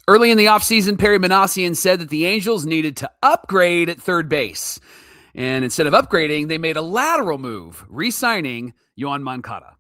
Early in the offseason, Perry Minasian said that the Angels needed to upgrade at third base. And instead of upgrading, they made a lateral move, re-signing Yoán Moncada.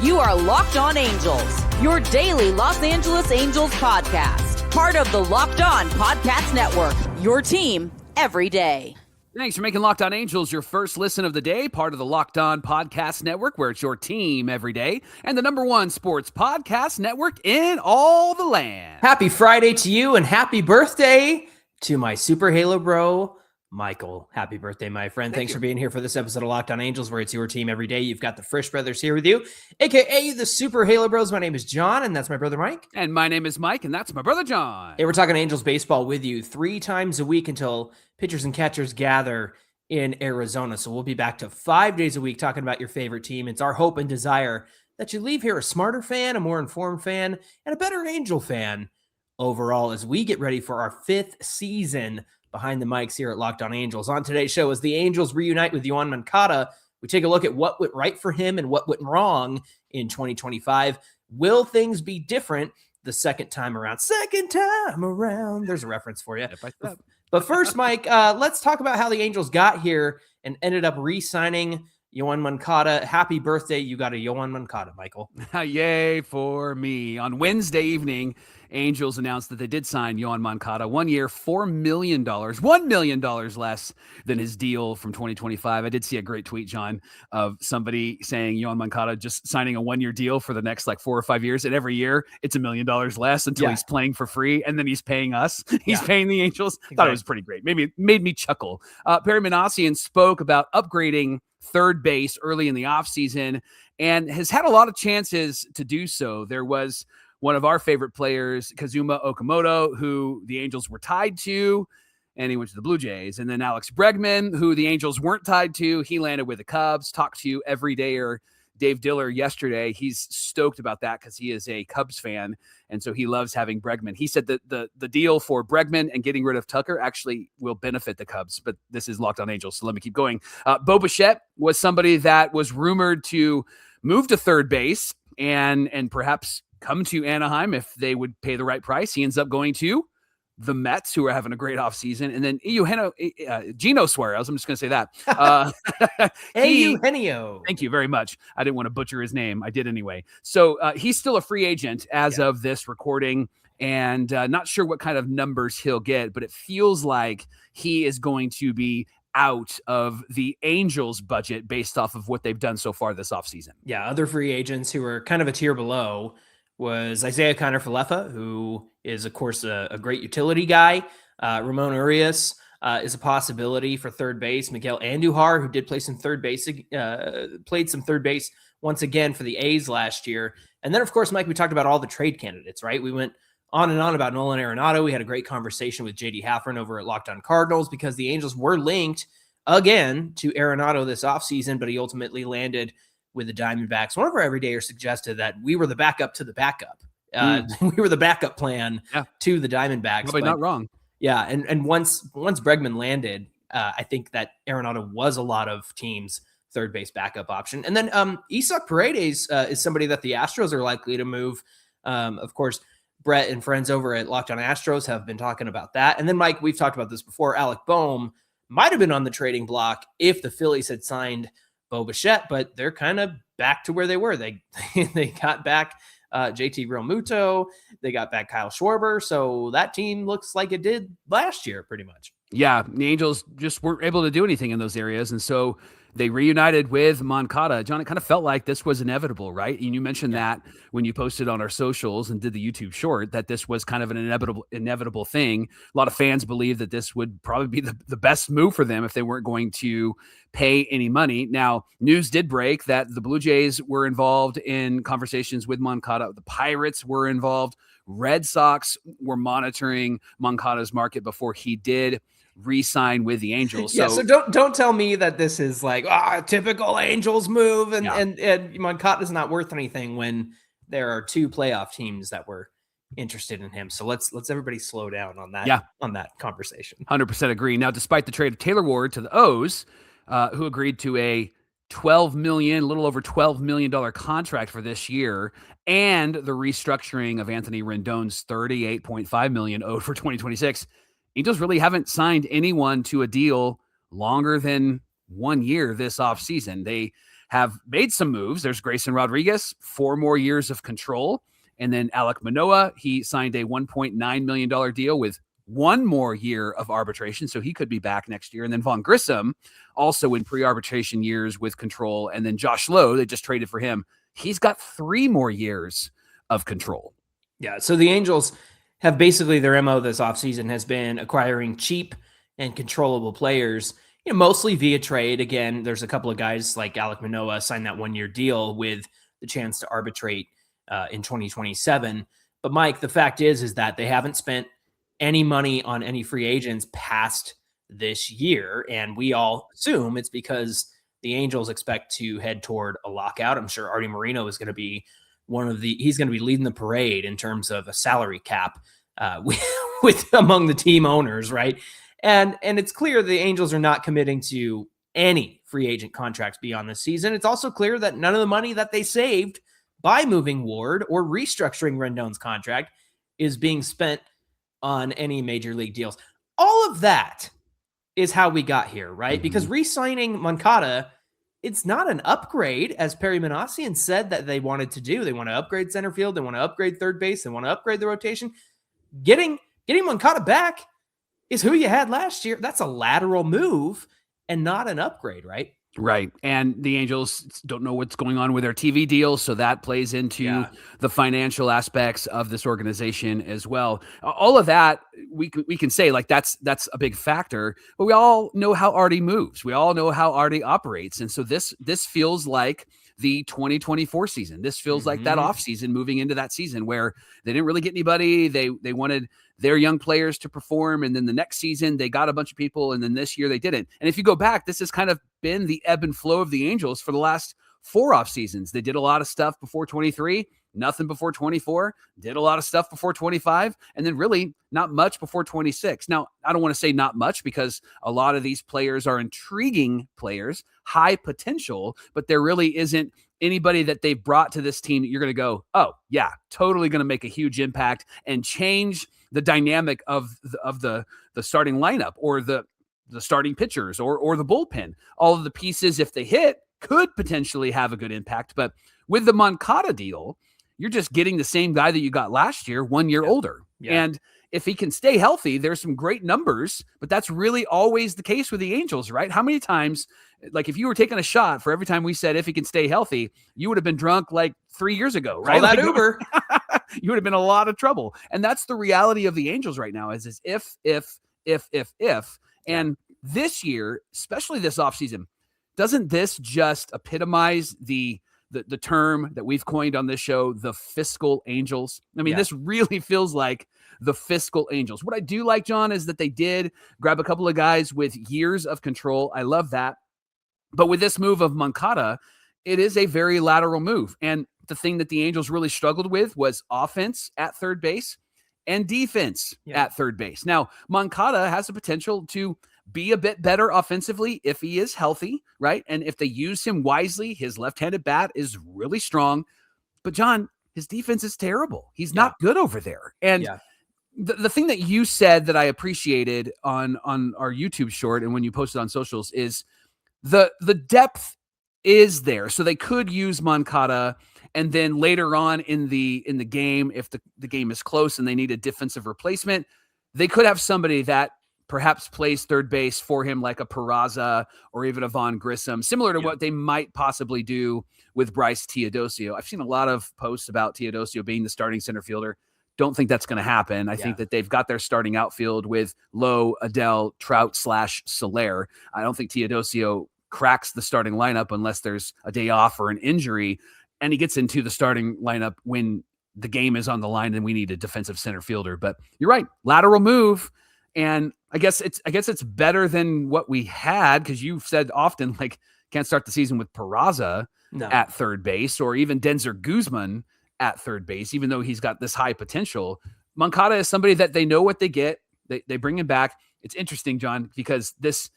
You are Locked On Angels, your daily Los Angeles Angels podcast. Part of the Locked On Podcast Network, your team every day. Thanks for making Locked On Angels your first listen of the day, part of the Locked On Podcast Network, where it's your team every day, and the #1 sports podcast network in all the land. Happy Friday to you, and happy birthday to my Super Halo bro, Michael. Happy birthday, my friend. Thanks for being here for this episode of Locked On Angels, where it's your team every day. You've got the Frisch brothers here with you, a.k.a. the Super Halo bros. My name is Jon, and that's my brother Mike. And my name is Mike, and that's my brother Jon. Hey, we're talking Angels baseball with you 3 times a week until pitchers and catchers gather in Arizona. So we'll be back to 5 days a week talking about your favorite team. It's our hope and desire that you leave here a smarter fan, a more informed fan, and a better Angel fan overall as we get ready for our 5th season behind the mics here at Locked On Angels. On today's show, as the Angels reunite with Yoán Moncada, we take a look at what went right for him and what went wrong in 2025. Will things be different the second time around? Second time around. There's a reference for you. But first, Mike, let's talk about how the Angels got here and ended up re-signing Yoán Moncada. Happy birthday. You got a Yoán Moncada, Michael. Yay for me. On Wednesday evening, Angels announced that they did sign Yoán Moncada. 1 year, $4 million, $1 million less than his deal from 2025. I did see a great tweet, Jon, of somebody saying Yoán Moncada just signing a 1-year deal for the next 4 or 5 years. And every year it's $1 million less until he's playing for free. And then he's paying us. He's paying the Angels. Exactly. Thought it was pretty great. Maybe it made me chuckle. Perry Minasian spoke about upgrading third base early in the offseason and has had a lot of chances to do so. There was one of our favorite players, Kazuma Okamoto, who the Angels were tied to, and he went to the Blue Jays. And then Alex Bregman, who the Angels weren't tied to, he landed with the Cubs. Talked to everydayer Dave Diller yesterday. He's stoked about that because he is a Cubs fan, and so he loves having Bregman. He said that the deal for Bregman and getting rid of Tucker actually will benefit the Cubs, but this is Locked On Angels, so let me keep going. Bichette was somebody that was rumored to move to third base and perhaps come to Anaheim if they would pay the right price. He ends up going to the Mets, who are having a great offseason. And then Gino Suarez, I'm just going to say that. Eugenio. Thank you very much. I didn't want to butcher his name. I did anyway. So he's still a free agent as of this recording, and not sure what kind of numbers he'll get, but it feels like he is going to be out of the Angels budget based off of what they've done so far this offseason. Yeah, other free agents who are kind of a tier below was Isaiah Kiner-Falefa, who is, of course, a great utility guy. Ramon Urias is a possibility for third base. Miguel Andujar, who did play some third base, played some third base once again for the A's last year. And then, of course, Mike, we talked about all the trade candidates, right? We went on and on about Nolan Arenado. We had a great conversation with JD Haffron over at Locked On Cardinals because the Angels were linked again to Arenado this offseason, but he ultimately landed with the Diamondbacks. One of our everydayers suggested that we were the backup to the backup. We were the backup plan to the Diamondbacks. Probably not wrong. Yeah, and once Bregman landed, I think that Arenado was a lot of teams' third base backup option. And then Isaac Paredes is somebody that the Astros are likely to move. Of course, Brett and friends over at Locked On Astros have been talking about that. And then, Mike, we've talked about this before. Alec Boehm might have been on the trading block if the Phillies had signed Bichette, but they're kind of back to where they were. They got back JT Realmuto. They got back Kyle Schwarber. So that team looks like it did last year pretty much. Yeah, the Angels just weren't able to do anything in those areas. And so they reunited with Moncada. Jon, it kind of felt like this was inevitable, right? And you mentioned that when you posted on our socials and did the YouTube short, that this was kind of an inevitable thing. A lot of fans believe that this would probably be the best move for them if they weren't going to pay any money. Now, news did break that the Blue Jays were involved in conversations with Moncada. The Pirates were involved. Red Sox were monitoring Moncada's market before he did re-sign with the Angels. So don't tell me that this is like a typical Angels move and Moncada's not worth anything when there are 2 playoff teams that were interested in him. So let's everybody slow down on that on that conversation. 100% agree. Now, despite the trade of Taylor Ward to the O's, who agreed to a a little over $12 million contract for this year, and the restructuring of Anthony Rendon's $38.5 million owed for 2026. Angels really haven't signed anyone to a deal longer than 1 year this offseason. They have made some moves. There's Grayson Rodriguez, 4 more years of control. And then Alek Manoah, he signed a $1.9 million deal with 1 more year of arbitration, so he could be back next year. And then Vaughn Grissom, also in pre-arbitration years with control. And then Josh Lowe, they just traded for him. He's got 3 more years of control. Yeah, so the Angels have basically their MO this offseason has been acquiring cheap and controllable players, mostly via trade. Again, there's a couple of guys like Alek Manoah signed that 1-year deal with the chance to arbitrate in 2027. But Mike, the fact is that they haven't spent any money on any free agents past this year. And we all assume it's because the Angels expect to head toward a lockout. I'm sure Arte Moreno is going to be he's going to be leading the parade in terms of a salary cap with among the team owners, right? And it's clear the Angels are not committing to any free agent contracts beyond this season. It's also clear that none of the money that they saved by moving Ward or restructuring Rendon's contract is being spent on any major league deals. All of that is how we got here, right? Mm-hmm. Because re-signing Moncada, it's not an upgrade, as Perry Minasian said that they wanted to do. They want to upgrade center field. They want to upgrade third base. They want to upgrade the rotation. Getting Moncada back is who you had last year. That's a lateral move and not an upgrade, right? Right. And the Angels don't know what's going on with their TV deals, so that plays into the financial aspects of this organization as well. All of that, we can say, like, that's a big factor, but we all know how Arte moves. We all know how Arte operates. And so this feels like the 2024 season. This feels like that offseason moving into that season where they didn't really get anybody. They wanted their young players to perform. And then the next season they got a bunch of people. And then this year they didn't. And if you go back, this has kind of been the ebb and flow of the Angels for the last 4 off seasons. They did a lot of stuff before 23, nothing before 24, did a lot of stuff before 25, and then really not much before 26. Now, I don't want to say not much because a lot of these players are intriguing players, high potential, but there really isn't anybody that they've brought to this team that you're going to go, oh, yeah, totally going to make a huge impact and change the dynamic of the starting lineup or the starting pitchers or the bullpen. All of the pieces, if they hit, could potentially have a good impact. But with the Moncada deal, you're just getting the same guy that you got last year, 1 year older. Yeah. And if he can stay healthy, there's some great numbers, but that's really always the case with the Angels, right? How many times, like if you were taking a shot for every time we said if he can stay healthy, you would have been drunk like 3 years ago, right? All that Uber. You would have been in a lot of trouble. And that's the reality of the Angels right now is if. And this year, especially this offseason, doesn't this just epitomize the term that we've coined on this show, the fiscal Angels? I mean, This really feels like the fiscal Angels. What I do like, John, is that they did grab a couple of guys with years of control. I love that. But with this move of Moncada, it is a very lateral move. And the thing that the Angels really struggled with was offense at third base and defense at third base. Now, Moncada has the potential to be a bit better offensively if he is healthy, right? And if they use him wisely, his left-handed bat is really strong. But John, his defense is terrible. He's not good over there. And the thing that you said that I appreciated on our YouTube short and when you posted on socials is the depth is there. So they could use Moncada, and then later on in the game, if the game is close and they need a defensive replacement, they could have somebody that perhaps plays third base for him, like a Peraza or even a Vaughn Grissom, similar to what they might possibly do with Bryce Teodosio. I've seen a lot of posts about Teodosio being the starting center fielder. Don't think that's going to happen. I think that they've got their starting outfield with Lowe, Adele, Trout / Soler. I don't think Teodosio cracks the starting lineup unless there's a day off or an injury, and he gets into the starting lineup when the game is on the line and we need a defensive center fielder. But you're right, lateral move. And I guess it's better than what we had, because you've said often, like, can't start the season with Peraza at third base or even Denzer Guzman at third base, even though he's got this high potential. Moncada is somebody that they know what they get. They bring him back. It's interesting, John, because this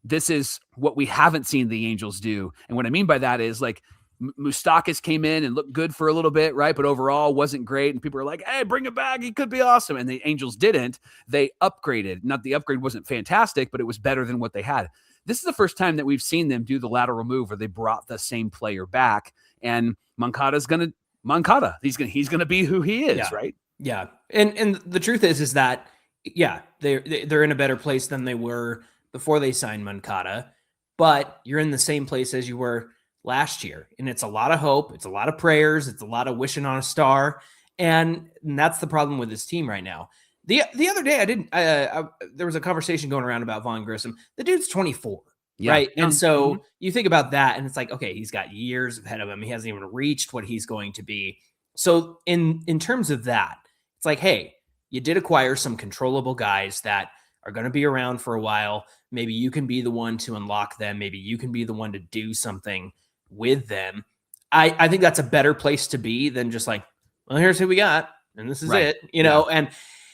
this is what we haven't seen the Angels do. And what I mean by that is like Moustakas came in and looked good for a little bit, right? But overall wasn't great. And people were like, hey, bring it back. He could be awesome. And the Angels didn't. They upgraded. Not the upgrade wasn't fantastic, but it was better than what they had. This is the first time that we've seen them do the lateral move where they brought the same player back. And Moncada's Moncada. He's gonna be who he is, right? Yeah. And the truth is that, yeah, they're in a better place than they were before they signed Moncada, but you're in the same place as you were last year. And it's a lot of hope. It's a lot of prayers. It's a lot of wishing on a star. And that's the problem with this team right now. The other day, there was a conversation going around about Vaughn Grissom. The dude's 24, right? And so you think about that and it's like, okay, he's got years ahead of him. He hasn't even reached what he's going to be. So in terms of that, it's like, hey, you did acquire some controllable guys that are going to be around for a while. Maybe you can be the one to unlock them. Maybe you can be the one to do something with them. I think that's a better place to be than just like, well, here's who we got, and this is it, you know. And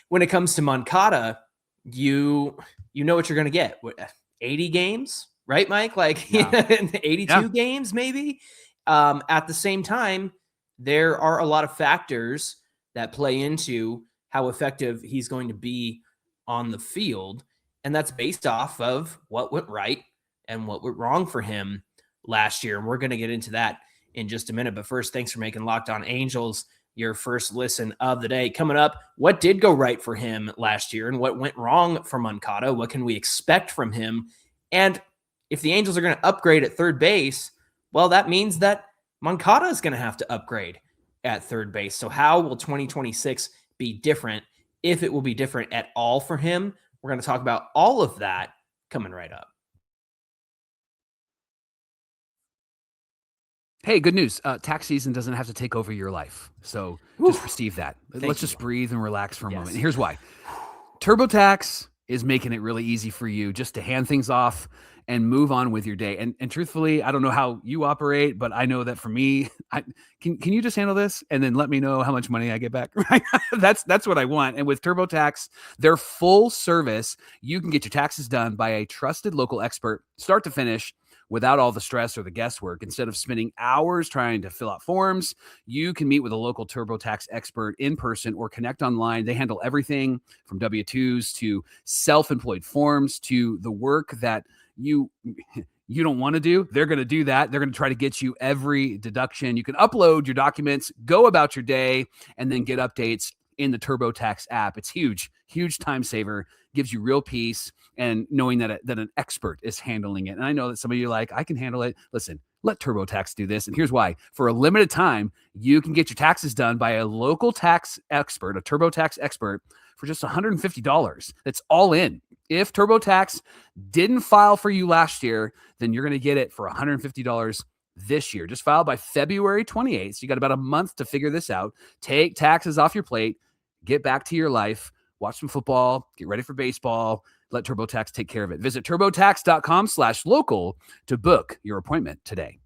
when it comes to Moncada, you know what you're going to get. 80 games, right, Mike? Like 82 games, maybe. At the same time, there are a lot of factors that play into how effective he's going to be on the field. And that's based off of what went right and what went wrong for him last year. And we're going to get into that in just a minute. But first, thanks for making Locked On Angels your first listen of the day. Coming up, what did go right for him last year and what went wrong for Moncada? What can we expect from him? And if the Angels are going to upgrade at third base, well, that means that Moncada is going to have to upgrade at third base. So how will 2026 be different, if it will be different at all for him? We're going to talk about all of that coming right up. Hey, good news. Tax season doesn't have to take over your life. So just receive that. Let's just breathe and relax for a moment. And here's why. TurboTax is making it really easy for you just to hand things off and move on with your day. And truthfully, I don't know how you operate, but I know that for me, can you just handle this and then let me know how much money I get back? Right? That's what I want. And with TurboTax, their full service, you can get your taxes done by a trusted local expert, start to finish, without all the stress or the guesswork. Instead of spending hours trying to fill out forms, you can meet with a local TurboTax expert in person or connect online. They handle everything from W-2s to self-employed forms to the work that you don't want to do. They're going to do that. They're going to try to get you every deduction. You can upload your documents, go about your day, and then get updates in the TurboTax app. It's huge time saver, gives you real peace, and knowing that an expert is handling it. And I know that some of you are like, I can handle it. Listen, let TurboTax do this. And here's why. For a limited time, you can get your taxes done by a local tax expert, a TurboTax expert, for just $150. That's all in. If TurboTax didn't file for you last year, then you're going to get it for $150 this year. Just file by February 28th. So you got about a month to figure this out. Take taxes off your plate, get back to your life, watch some football, get ready for baseball. Let TurboTax take care of it. Visit turbotax.com/local to book your appointment today.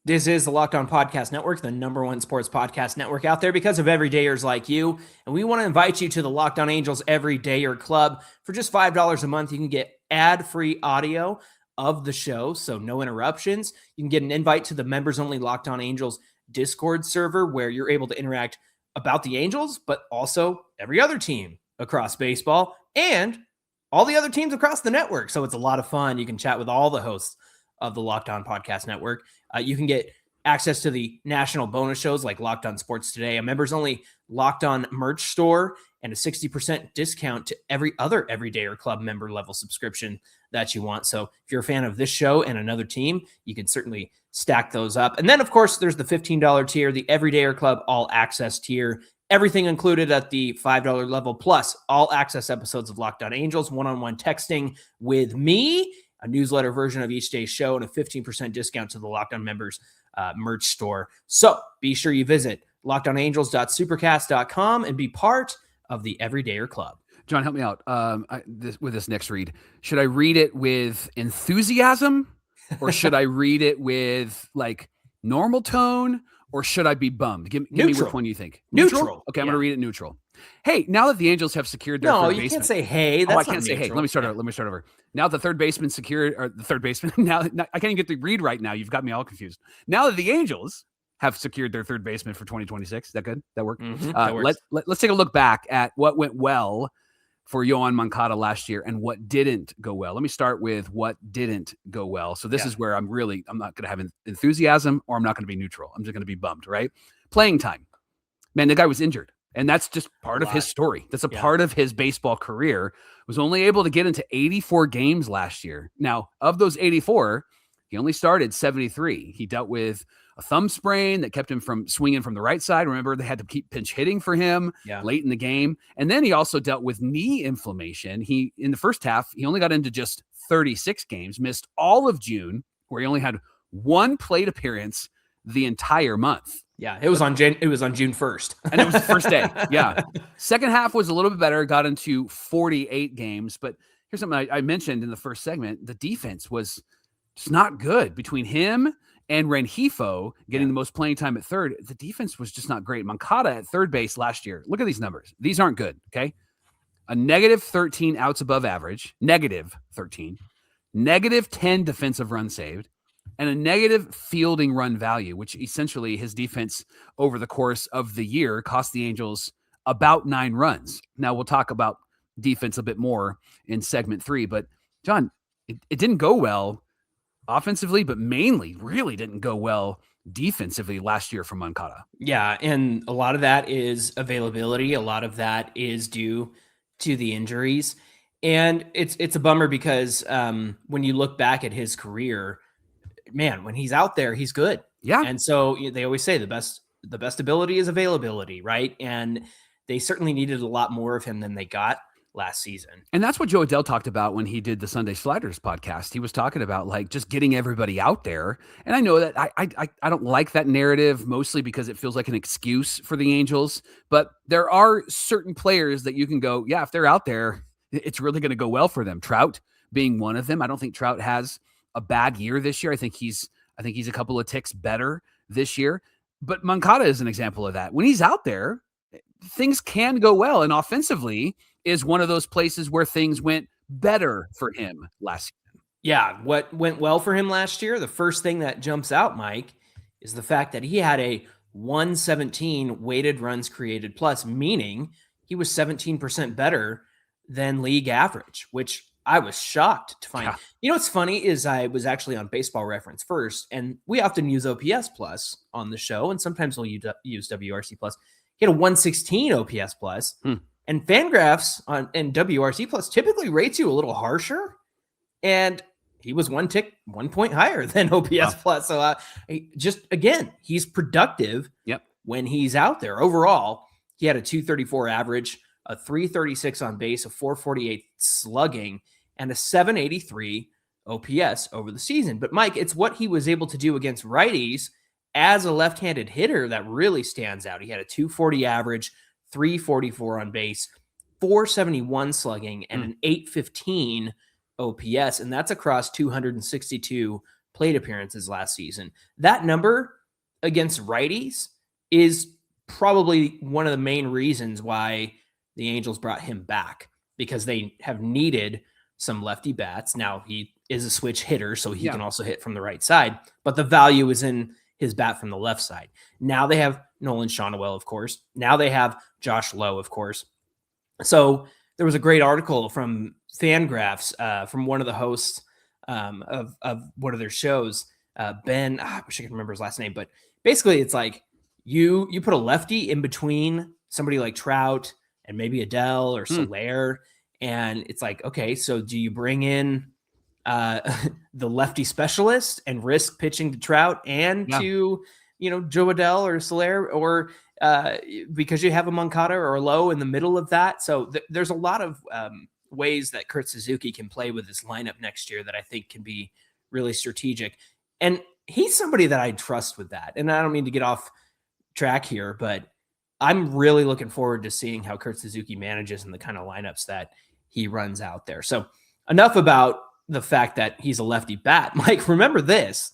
This is the Locked On Podcast Network, the #1 sports podcast network out there because of everydayers like you. And we want to invite you to the Locked On Angels Everydayer Club. For just $5 a month, you can get ad-free audio of the show, so no interruptions. You can get an invite to the members-only Locked On Angels Discord server where you're able to interact about the Angels, but also every other team across baseball and all the other teams across the network. So it's a lot of fun. You can chat with all the hosts of the Locked On Podcast Network. You can get access to the national bonus shows like Locked On Sports Today, a members-only Locked On merch store, and a 60% discount to every other Everydayer Club member-level subscription that you want. So if you're a fan of this show and another team, you can certainly stack those up. And then, of course, there's the $15 tier, the Everydayer Club all-access tier. Everything included at the $5 level, plus all-access episodes of Locked On Angels, one-on-one texting with me, a newsletter version of each day's show, and a 15% discount to the Locked On members merch store. So be sure you visit lockedonangels.supercast.com and be part of the Everydayer Club. John, help me out with this next read. Should I read it with enthusiasm, or should I read it with like normal tone, or should I be bummed? Give me which one you think. Neutral. Okay, I'm going to read it neutral. Hey, now that the Angels have secured their No, third you baseman, can't say hey. I That's can't not say hey. neutral. Let me start over. Let me start over. Now the third baseman secured, or the third baseman. Now I can't even get the read right now. You've got me all confused. Now that the Angels have secured their third baseman for 2026, is that good? That work? That works. Let's take a look back at what went well for Yoán Moncada last year and what didn't go well. Let me start with what didn't go well. So this is where I'm not going to have enthusiasm, or I'm not going to be neutral. I'm just going to be bummed, right? Playing time. Man, the guy was injured. And that's just part of his story. That's a part of his baseball career. Was only able to get into 84 games last year. Now, of those 84, he only started 73. He dealt with a thumb sprain that kept him from swinging from the right side. Remember, they had to keep pinch hitting for him late in the game. And then he also dealt with knee inflammation. In the first half, he only got into just 36 games, missed all of June, where he only had one plate appearance the entire month. Yeah, it was on June 1st. And it was the first day. Yeah. Second half was a little bit better, got into 48 games. But here's something I mentioned in the first segment. The defense was just not good. Between him and Rengifo getting the most playing time at third, the defense was just not great. Moncada at third base last year. Look at these numbers. These aren't good, okay? A negative 13 outs above average, negative 13, negative 10 defensive runs saved, and a negative fielding run value, which essentially his defense over the course of the year cost the Angels about 9 runs. Now, we'll talk about defense a bit more in segment 3, but John, it didn't go well offensively, but mainly really didn't go well defensively last year for Moncada. Yeah, and a lot of that is availability. A lot of that is due to the injuries. And it's a bummer because when you look back at his career, man, when he's out there, he's good. Yeah. And so they always say the best ability is availability, right? And they certainly needed a lot more of him than they got last season. And that's what Joe Adell talked about when he did the Sunday Sliders podcast. He was talking about like just getting everybody out there. And I know that I don't like that narrative, mostly because it feels like an excuse for the Angels. But there are certain players that you can go, yeah, if they're out there, it's really going to go well for them. Trout being one of them. I don't think Trout has a bad year this year. I think he's a couple of ticks better this year. But Moncada is an example of that. When he's out there, things can go well. And offensively is one of those places where things went better for him last season. Yeah, what went well for him last year, the first thing that jumps out, Mike, is the fact that he had a 117 weighted runs created plus, meaning he was 17% better than league average, which I was shocked to find. Yeah. You know what's funny is I was actually on Baseball Reference first, and we often use OPS plus on the show, and sometimes we'll use WRC plus. He had a 116 OPS plus, and Fangraphs and WRC plus typically rates you a little harsher, and he was one point higher than OPS plus. So just again, he's productive. Yep. When he's out there. Overall, he had a 234 average, a 336 on base, a 448 slugging, and a 783 OPS over the season. But Mike, it's what he was able to do against righties as a left-handed hitter that really stands out. He had a 240 average, 344 on base, 471 slugging, and an 815 OPS. And that's across 262 plate appearances last season. That number against righties is probably one of the main reasons why the Angels brought him back, because they have needed some lefty bats. Now he is a switch hitter, so he can also hit from the right side, but the value is in his bat from the left side. Now they have Nolan Shonowell, of course. Now they have Josh Lowe, of course. So there was a great article from Fangraphs from one of the hosts of one of their shows, Ben. I wish I could remember his last name, but basically it's like you put a lefty in between somebody like Trout and maybe Adell or Soler. And it's like, okay, so do you bring in the lefty specialist and risk pitching to Trout and to, Joe Adell or Soler, or because you have a Moncada or a Lowe in the middle of that? So there's a lot of ways that Kurt Suzuki can play with this lineup next year that I think can be really strategic. And he's somebody that I trust with that. And I don't mean to get off track here, but I'm really looking forward to seeing how Kurt Suzuki manages and the kind of lineups that he runs out there. So enough about the fact that he's a lefty bat. Mike, remember this.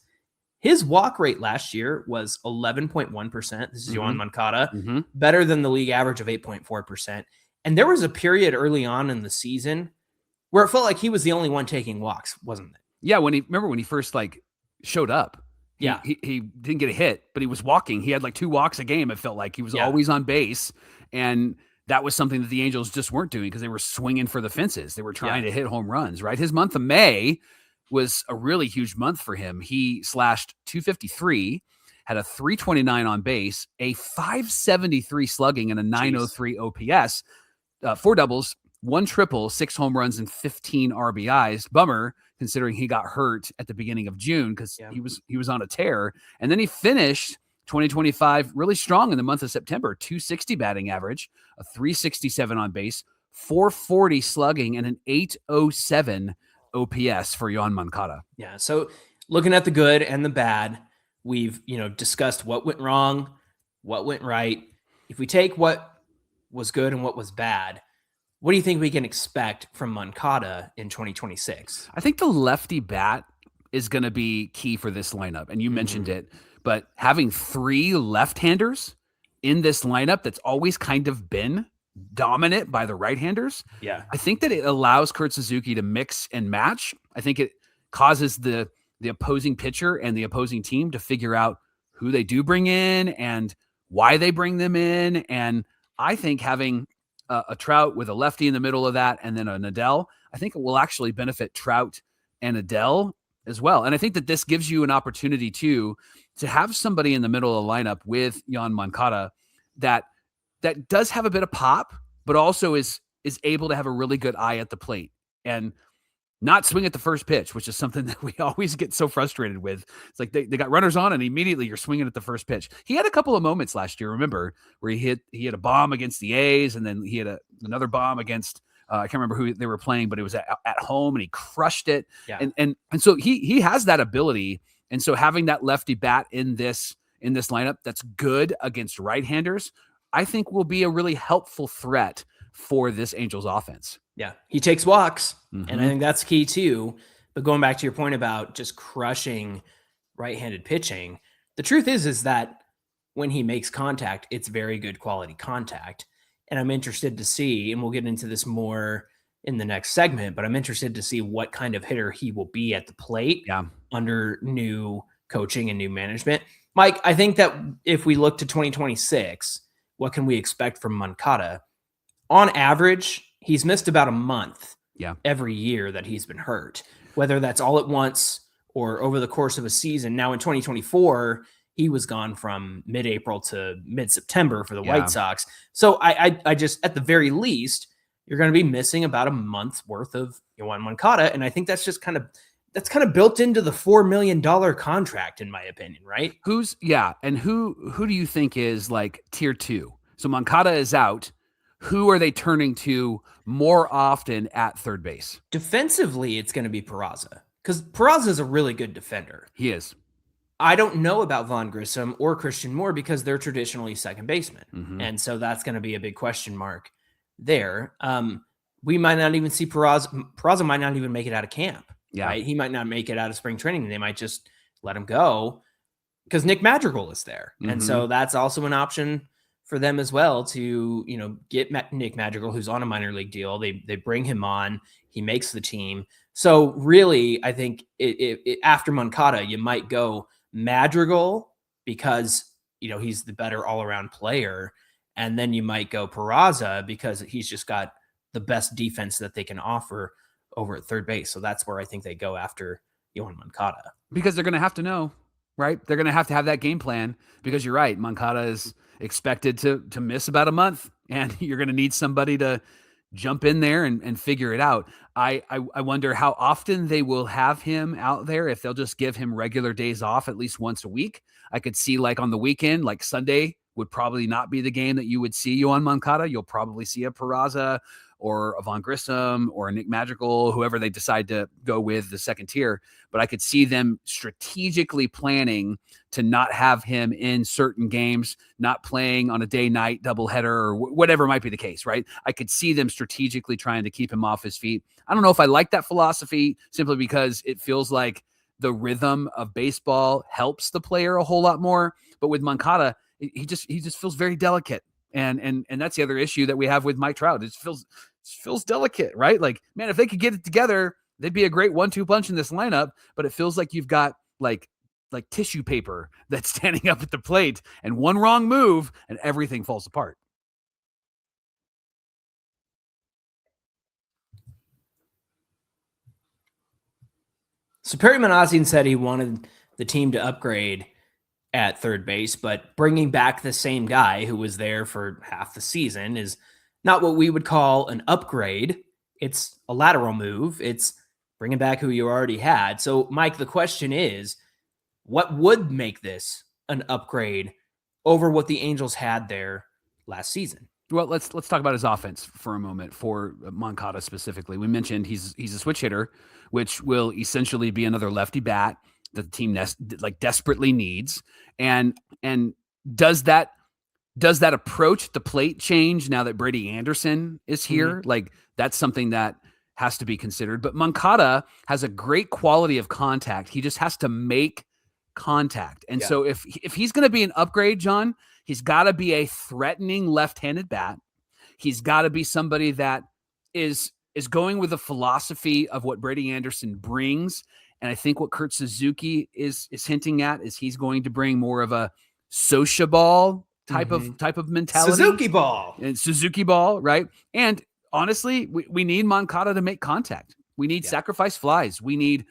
His walk rate last year was 11.1%. This is Yoán Moncada, better than the league average of 8.4%. And there was a period early on in the season where it felt like he was the only one taking walks, wasn't it? Yeah, when he first showed up. He didn't get a hit, but he was walking. He had 2 walks a game. It felt like he was always on base, and that was something that the Angels just weren't doing because they were swinging for the fences. They were trying to hit home runs, right? His month of May was a really huge month for him. He slashed .253, had a .329 on base, a .573 slugging, and a .903 OPS, 4 doubles, 1 triple, 6 home runs, and 15 RBIs. Bummer, considering he got hurt at the beginning of June because he was on a tear. And then he finished 2025 really strong in the month of September. .260 batting average, a .367 on base, .440 slugging, and an .807 OPS for Yoán Moncada. Yeah. So looking at the good and the bad, we've discussed what went wrong, what went right. If we take what was good and what was bad, what do you think we can expect from Moncada in 2026? I think the lefty bat is going to be key for this lineup. And you mentioned it, but having 3 left-handers in this lineup that's always kind of been dominant by the right-handers. Yeah. I think that it allows Kurt Suzuki to mix and match. I think it causes the opposing pitcher and the opposing team to figure out who they do bring in and why they bring them in. And I think having a Trout with a lefty in the middle of that and then an Adele, I think it will actually benefit Trout and Adele as well. And I think that this gives you an opportunity to have somebody in the middle of the lineup with Yoán Moncada that does have a bit of pop, but also is able to have a really good eye at the plate and not swing at the first pitch, which is something that we always get so frustrated with. It's like they got runners on and immediately you're swinging at the first pitch. He had a couple of moments last year, remember, where he had a bomb against the A's, and then he had another bomb against I can't remember who they were playing, but it was at home and he crushed it. Yeah. And so he has that ability. And so having that lefty bat in this lineup that's good against right-handers, I think will be a really helpful threat for this Angels offense. Yeah, he takes walks, and I think that's key too. But going back to your point about just crushing right-handed pitching, the truth is that when he makes contact, it's very good quality contact. And I'm interested to see, and we'll get into this more in the next segment, but I'm interested to see what kind of hitter he will be at the plate under new coaching and new management. Mike, I think that if we look to 2026, what can we expect from Moncada? On average, he's missed about a month every year that he's been hurt, whether that's all at once or over the course of a season. Now in 2024, he was gone from mid-April to mid-September for the White Sox. So I just, at the very least, you're going to be missing about a month's worth of Yoán Moncada. And I think that's just kind of built into the $4 million contract, in my opinion, right? And who do you think is tier 2? So Moncada is out. Who are they turning to more often at third base? Defensively, it's going to be Peraza, because Peraza is a really good defender. He is. I don't know about Vaughn Grissom or Christian Moore because they're traditionally second basemen. And so that's going to be a big question mark there. We might not even see Peraza. Peraza might not even make it out of camp. Yeah. Right? He might not make it out of spring training. They might just let him go because Nick Madrigal is there. And so that's also an option for them as well to, get Nick Madrigal, who's on a minor league deal. They bring him on. He makes the team. So really, I think after Moncada, you might go Madrigal because, he's the better all-around player. And then you might go Peraza because he's just got the best defense that they can offer over at third base. So that's where I think they go after Yoán Moncada. Because they're going to have to know, right? They're going to have that game plan because you're right. Moncada is expected to miss about a month, and you're going to need somebody to jump in there and figure it out. I wonder how often they will have him out there, if they'll just give him regular days off at least once a week. I could see on the weekend, Sunday would probably not be the game that you would see Yoán Moncada. You'll probably see a Peraza or a Vaughn Grissom or a Nick Madrigal, whoever they decide to go with the second tier. But I could see them strategically planning to not have him in certain games, not playing on a day-night doubleheader or whatever might be the case, right? I could see them strategically trying to keep him off his feet. I don't know if I like that philosophy simply because it feels like the rhythm of baseball helps the player a whole lot more. But with Moncada, he just feels very delicate. And that's the other issue that we have with Mike Trout. It feels delicate, right? Like, man, if they could get it together, they'd be a great 1-2 punch in this lineup. But it feels like you've got like tissue paper that's standing up at the plate, and one wrong move and everything falls apart. So Perry Minasian said he wanted the team to upgrade at third base, but bringing back the same guy who was there for half the season is not what we would call an upgrade. It's a lateral move. It's bringing back who you already had. So, Mike, the question is, what would make this an upgrade over what the Angels had there last season? Well, let's talk about his offense for a moment, for Moncada specifically. We mentioned he's a switch hitter, which will essentially be another lefty bat that the team desperately needs. And does that approach the plate change now that Brady Anderson is here? Mm-hmm. Like, that's something that has to be considered. But Moncada has a great quality of contact. He just has to make contact. And so if he's going to be an upgrade, John, he's got to be a threatening left-handed bat. He's got to be somebody that is going with the philosophy of what Brady Anderson brings. And I think what Kurt Suzuki is hinting at is he's going to bring more of a sociable type of mentality. Suzuki ball. And Suzuki ball, right? And honestly, we need Moncada to make contact. We need sacrifice flies. We need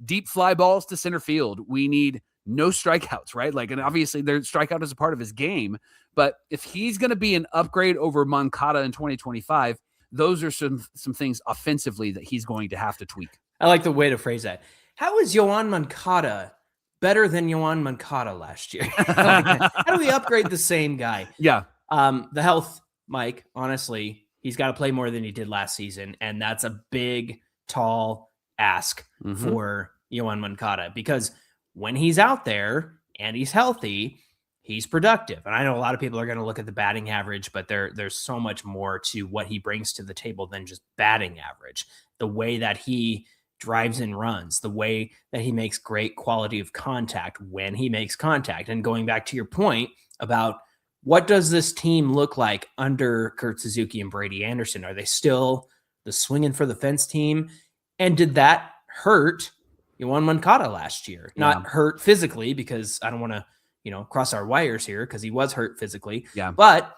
deep fly balls to center field. We need no strikeouts, right? Like, and obviously their strikeout is a part of his game, but if he's going to be an upgrade over Moncada in 2025, those are some things offensively that he's going to have to tweak. I like the way to phrase that. How is Yoán Moncada better than Yoán Moncada last year? How do we upgrade the same guy? Yeah. The health, Mike, honestly, he's got to play more than he did last season. And that's a big, tall ask for Yoán Moncada, because when he's out there and he's healthy, he's productive. And I know a lot of people are going to look at the batting average, but there's so much more to what he brings to the table than just batting average. The way that he drives in runs, the way that he makes great quality of contact when he makes contact. And going back to your point about what does this team look like under Kurt Suzuki and Brady Anderson? Are they still the swinging for the fence team? And did that hurt Yoán Moncada last year? Yeah. Not hurt physically, because I don't want to, cross our wires here, because he was hurt physically. Yeah. But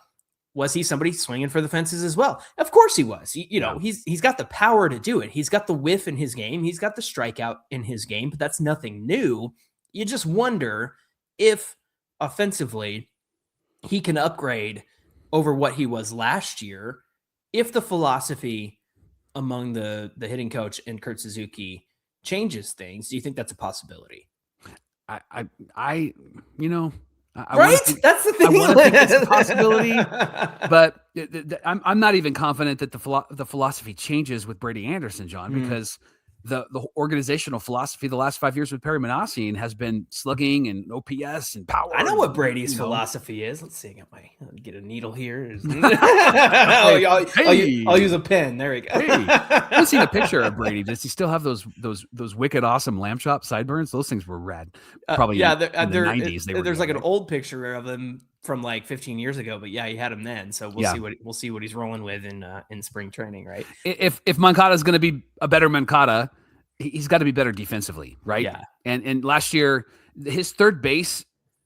was he somebody swinging for the fences as well? Of course he was. He's got the power to do it. He's got the whiff in his game. He's got the strikeout in his game, but that's nothing new. You just wonder if offensively he can upgrade over what he was last year, if the philosophy among the hitting coach and Kurt Suzuki changes things. Do you think that's a possibility? Right? That's the thing. I want to think it's a possibility, but I'm not even confident that the philosophy changes with Brady Anderson, John, because the organizational philosophy the last 5 years with Perry Minasian has been slugging and OPS and power. I know what Brady's philosophy is. Let's see. Get a needle here. I'll use a pen. There we go. I've seen a picture of Brady. Does he still have those wicked awesome lamb chop sideburns? Those things were rad. Probably in the 90s. There's like an old picture of them from like 15 years ago, but yeah, he had him then. So we'll see what he's rolling with in spring training, right? If Moncada is going to be a better Moncada, he's got to be better defensively, right? Yeah. And last year, his third base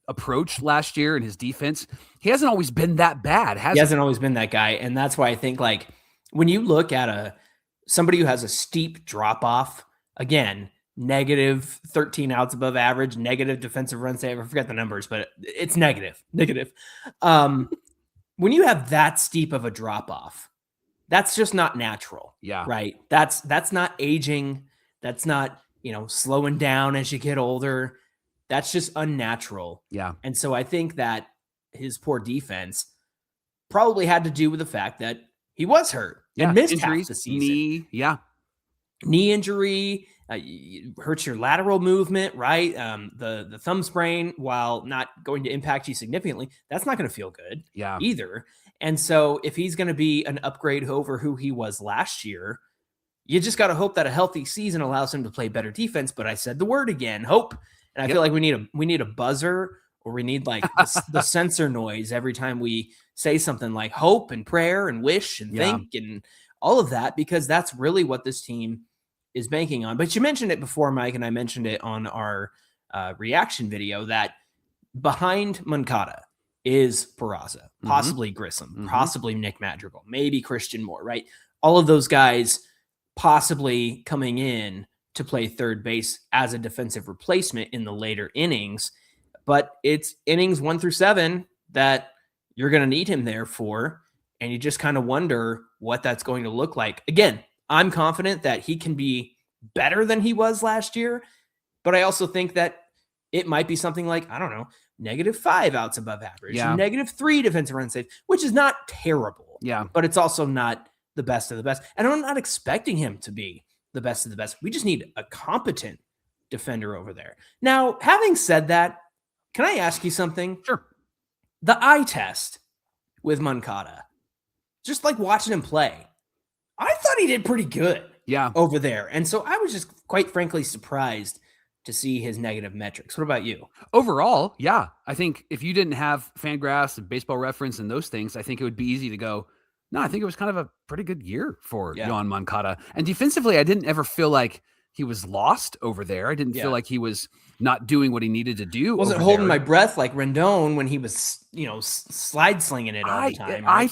approach last year and his defense, he hasn't always been that bad. He hasn't always been that guy, and that's why I think, like, when you look at somebody who has a steep drop off, again, negative 13 outs above average, negative defensive run save. I forget the numbers, but it's negative. When you have that steep of a drop off, that's just not natural. Yeah. Right. That's not aging. That's not, slowing down as you get older. That's just unnatural. Yeah. And so I think that his poor defense probably had to do with the fact that he was hurt and missed injuries, half the season. Knee injury, hurts your lateral movement, right? The thumb sprain, while not going to impact you significantly, that's not going to feel good either. And so if he's going to be an upgrade over who he was last year, You just got to hope that a healthy season allows him to play better defense. But I said the word again, hope. And I feel like we need a buzzer, or we need like the sensor noise every time we say something like hope and prayer and wish and think and all of that, because that's really what this team is banking on. But you mentioned it before, Mike, and I mentioned it on our reaction video, that behind Moncada is Peraza, possibly Grissom, possibly Nick Madrigal, maybe Christian Moore, right? All of those guys possibly coming in to play third base as a defensive replacement in the later innings. But it's innings 1 through 7 that you're going to need him there for. And you just kind of wonder what that's going to look like. Again, I'm confident that he can be better than he was last year. But I also think that it might be something like, I don't know, -5 outs above average, -3 defensive run save, which is not terrible. Yeah. But it's also not the best of the best. And I'm not expecting him to be the best of the best. We just need a competent defender over there. Now, having said that, can I ask you something? Sure. The eye test with Moncada, just like watching him play, I thought he did pretty good over there. And so I was just quite frankly surprised to see his negative metrics. What about you? Overall, yeah. I think if you didn't have Fangraphs and Baseball Reference and those things, I think it would be easy to go, no, I think it was kind of a pretty good year for Yoán Moncada. And defensively, I didn't ever feel like he was lost over there. I didn't feel like he was not doing what he needed to do. Wasn't holding my breath like Rendon when he was, slide slinging it all the time. Right? I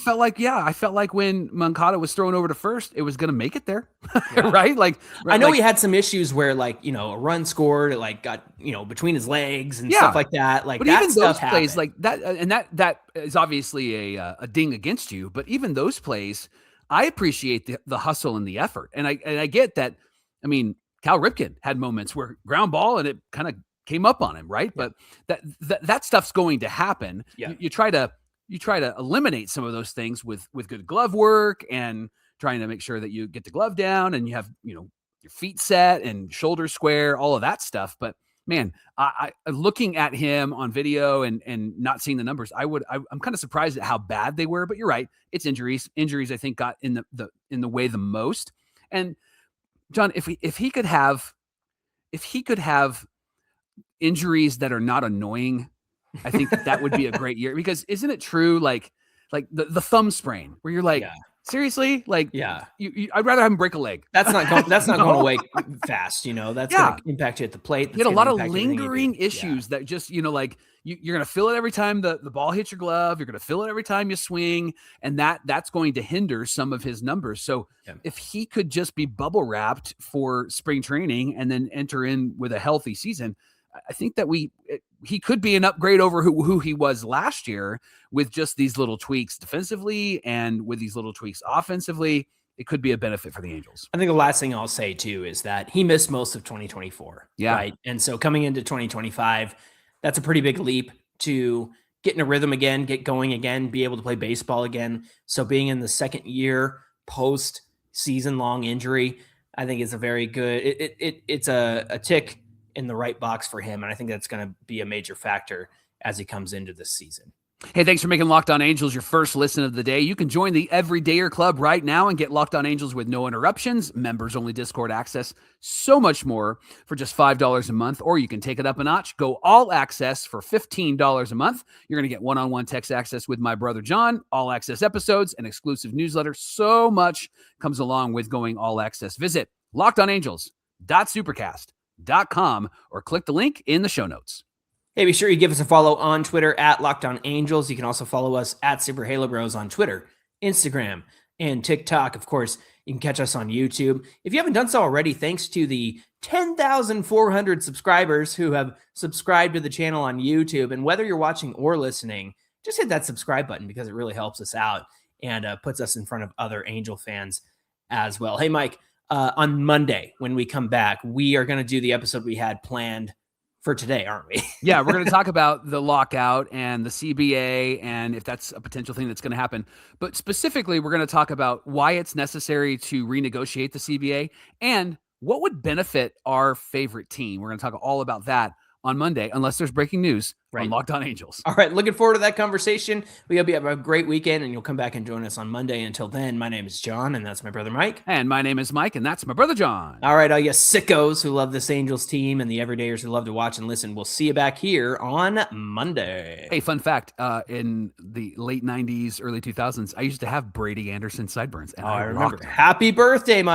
felt like when Moncada was thrown over to first, it was going to make it there, right? I know he had some issues where a run scored, it got, between his legs and stuff like that. Like, but that even stuff those plays happened. like that, and that is obviously a ding against you. But even those plays, I appreciate the hustle and the effort. And I get that. I mean, Cal Ripken had moments where ground ball and it kind of came up on him, right? Yeah. But that stuff's going to happen. Yeah. You try to eliminate some of those things with good glove work and trying to make sure that you get the glove down and you have, your feet set and shoulders square, all of that stuff. But man, I looking at him on video and not seeing the numbers, I'm kind of surprised at how bad they were. But you're right, it's injuries. Injuries, I think, got in the way the most. And John, if he could have injuries that are not annoying, I think that would be a great year. Because isn't it true, like the thumb sprain, where you're like, seriously, like, I'd rather have him break a leg. That's not going away fast. That's going to impact you at the plate. You get a lot of lingering issues that just, you're going to feel it every time the ball hits your glove. You're going to feel it every time you swing. And that's going to hinder some of his numbers. So if he could just be bubble wrapped for spring training and then enter in with a healthy season, I think that he could be an upgrade over who he was last year with just these little tweaks defensively and with these little tweaks offensively. It could be a benefit for the Angels. I think the last thing I'll say too is that he missed most of 2024. Right. And so coming into 2025, that's a pretty big leap to get in a rhythm again, get going again, be able to play baseball again. So being in the second year post season long injury, I think is a very good, it's a tick in the right box for him. And I think that's going to be a major factor as he comes into this season. Hey, thanks for making Locked On Angels your first listen of the day. You can join the Everydayer Club right now and get Locked On Angels with no interruptions, members-only Discord access, so much more for just $5 a month. Or you can take it up a notch, go all access for $15 a month. You're going to get one-on-one text access with my brother John, all access episodes, an exclusive newsletter. So much comes along with going all access. Visit lockedonangels.supercast.com or click the link in the show notes. Hey, be sure you give us a follow on Twitter at Locked On Angels. You can also follow us at Super Halo Bros on Twitter, Instagram, and TikTok. Of course, you can catch us on YouTube. If you haven't done so already, thanks to the 10,400 subscribers who have subscribed to the channel on YouTube. And whether you're watching or listening, just hit that subscribe button because it really helps us out and puts us in front of other Angel fans as well. Hey, Mike, on Monday, when we come back, we are going to do the episode we had planned for today, aren't we? Yeah, we're going to talk about the lockout and the CBA and if that's a potential thing that's going to happen. But specifically, we're going to talk about why it's necessary to renegotiate the CBA and what would benefit our favorite team. We're going to talk all about that on Monday, unless there's breaking news on Locked On Angels. All right, looking forward to that conversation. We hope you have a great weekend, and you'll come back and join us on Monday. Until then, my name is Jon, and that's my brother Mike. And my name is Mike, and that's my brother Jon. All right, all you sickos who love this Angels team and the everydayers who love to watch and listen, we'll see you back here on Monday. Hey, fun fact, in the late 90s, early 2000s, I used to have Brady Anderson sideburns. And I I remember. rocked them. Happy birthday, Mike.